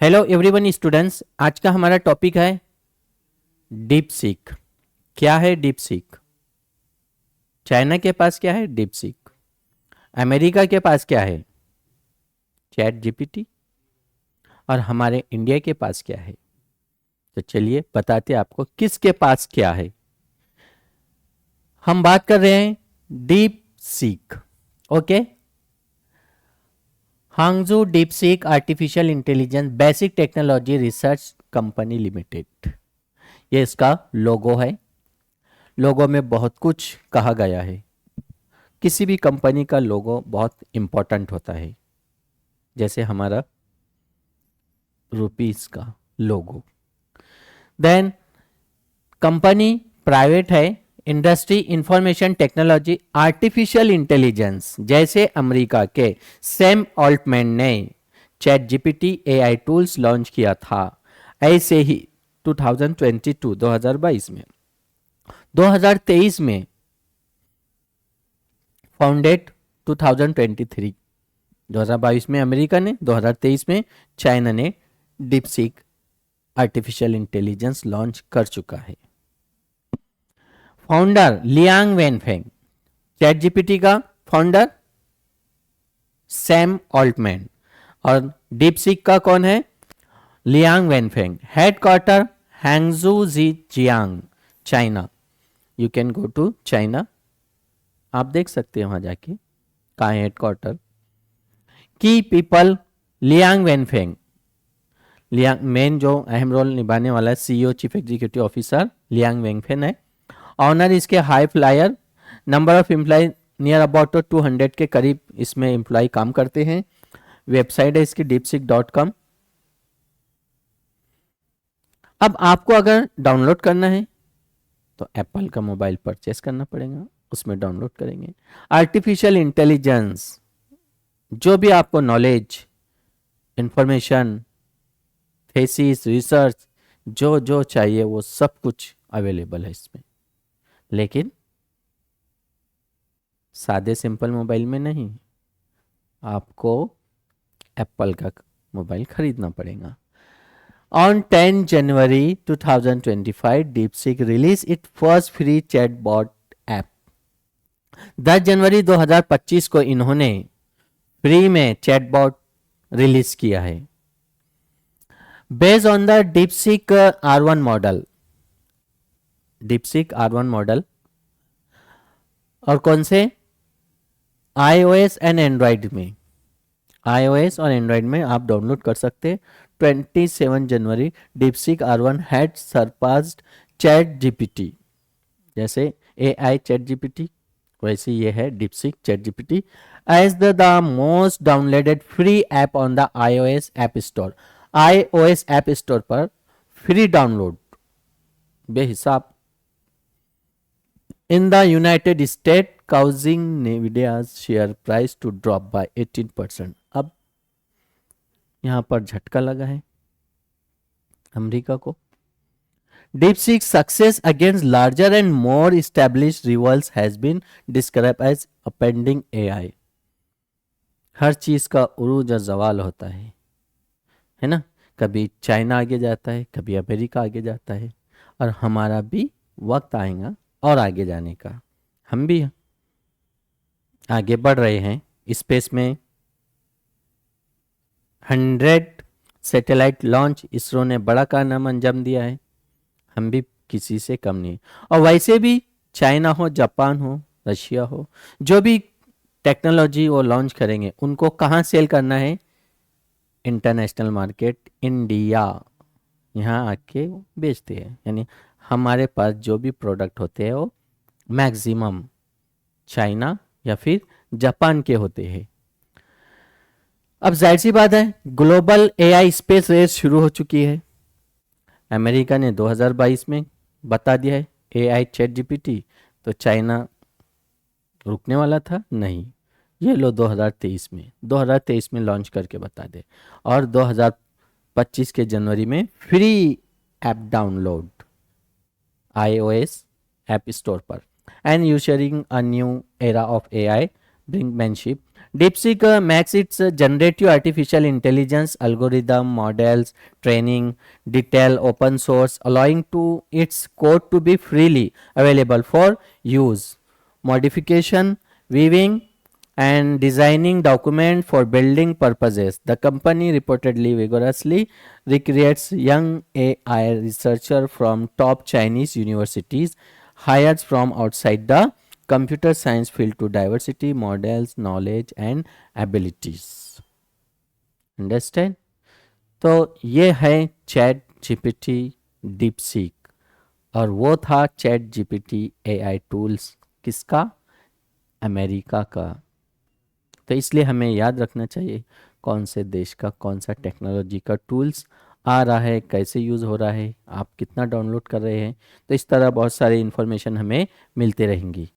Hello everyone students, आज का हमारा टॉपिक है डीप सीक। क्या है डीप सीक? चाइना के पास क्या है? Deep seek. अमेरिका के पास क्या है? Chat GPT. और हमारे इंडिया के पास क्या है? तो चलिए बताते हैं आपको किसके पास क्या है। हम बात कर रहे हैं deep seek. Okay, हांगजू deep seek artificial intelligence basic technology research company limited, ये इसका लोगो है। लोगो में बहुत कुछ कहा गया है। किसी भी कंपनी का लोगो बहुत इंपॉर्टेंट होता है, जैसे हमारा रुपीस का लोगो। देन कंपनी प्राइवेट है। Industry information technology artificial intelligence, जैसे अमेरिका के सैम ऑल्टमैन ने chat GPT AI tools launch किया था, ऐसे ही 2022 में 2023 में फाउंडेड 2023 2022 में अमेरिका ने, 2023 में चाइना ने डीपसीक आर्टिफिशियल इंटेलिजेंस लॉन्च कर चुका है। Founder Liang Wenfeng, chat GPT का फाउंडर सैम ऑल्टमैन, और डीपसीक का कौन है? Liang Wenfeng. Headquarter Hangzhou Jiang, China. You can go to China, आप देख सकते हैं वहां जाके कहाँ है headquarter. Key people Liang Wenfeng, Liang main जो अहम रोल निभाने वाला है CEO chief executive officer Liang Wenfeng है। ऑनर इसके high flyer, number of employ near about 200 के करीब इसमें एम्प्लॉय काम करते हैं। वेबसाइट है इसकी deepseek.com। अब आपको अगर डाउनलोड करना है तो एप्पल का मोबाइल परचेस करना पड़ेगा, उसमें डाउनलोड करेंगे। आर्टिफिशियल इंटेलिजेंस, जो भी आपको नॉलेज, इंफॉर्मेशन, थेसिस, रिसर्च जो जो चाहिए वो सब कुछ अवेलेबल है इसमें, लेकिन सादे सिंपल मोबाइल में नहीं, आपको एप्पल का मोबाइल खरीदना पड़ेगा। On 10 January 2025 DeepSeek release it first free chatbot app. 10 जनवरी 2025 को इन्होंने फ्री में चैटबॉट रिलीज किया है, based on the DeepSeek R1 model. DeepSeek R1 model और कौन से? iOS एंड एंड्रॉयड में, iOS और एंड्रॉयड में आप डाउनलोड कर सकते। 27 January DeepSeek R1 had surpassed chat GPT, जैसे AI चैट जीपीटी वैसे ये है DeepSeek chat GPT, as the most downloaded free app on the iOS app store. iOS app store पर फ्री डाउनलोड बेहिसाब in the United States, causing Nvidia's share price to drop by 18%। अब यहां पर झटका लगा है अमेरिका को। DeepSeek's success against larger and more established rivals has been described as appending AI। हर चीज का उरूज और जवाल होता है ना? कभी चाइना आगे जाता है, कभी अमेरिका आगे जाता है, और हमारा भी वक्त आएगा और आगे जाने का। हम भी आगे बढ़ रहे हैं स्पेस में। 100 सैटेलाइट लॉन्च इसरो ने बड़ा कारनामा अंजाम दिया है, हम भी किसी से कम नहीं। और वैसे भी चाइना हो, जापान हो, रशिया हो, जो भी टेक्नोलॉजी वो लॉन्च करेंगे उनको कहाँ सेल करना है? International market, India. यहाँ आके बेचते हैं, यानी हमारे पास जो भी प्रोडक्ट होते हैं वो मैक्सिमम चाइना या फिर जापान के होते हैं। अब जाहिर सी बात है ग्लोबल एआई स्पेस रेस शुरू हो चुकी है। अमेरिका ने 2022 में बता दिया है एआई चैट जीपीटी, तो चाइना रुकने वाला था नहीं, ये लो 2023 में लॉन्च करके बता दे। और 2025 के जनवरी में free app download iOS app store पर। And ushering a new era of AI brinkmanship DeepSeek makes its generative artificial intelligence algorithm models training detail open source, allowing to its code to be freely available for use, modification, viewing, and designing document for building purposes. The company reportedly vigorously recreates young AI researcher from top Chinese universities hired from outside the computer science field to diversity models knowledge and abilities. Understand? तो ये है chat GPT deep seek और वो था chat GPT AI tools किसका, America का। तो इसलिए हमें याद रखना चाहिए कौन से देश का कौन सा टेक्नोलॉजी का टूल्स आ रहा है, कैसे यूज़ हो रहा है, आप कितना डाउनलोड कर रहे हैं। तो इस तरह बहुत सारी इन्फॉर्मेशन हमें मिलते रहेंगी।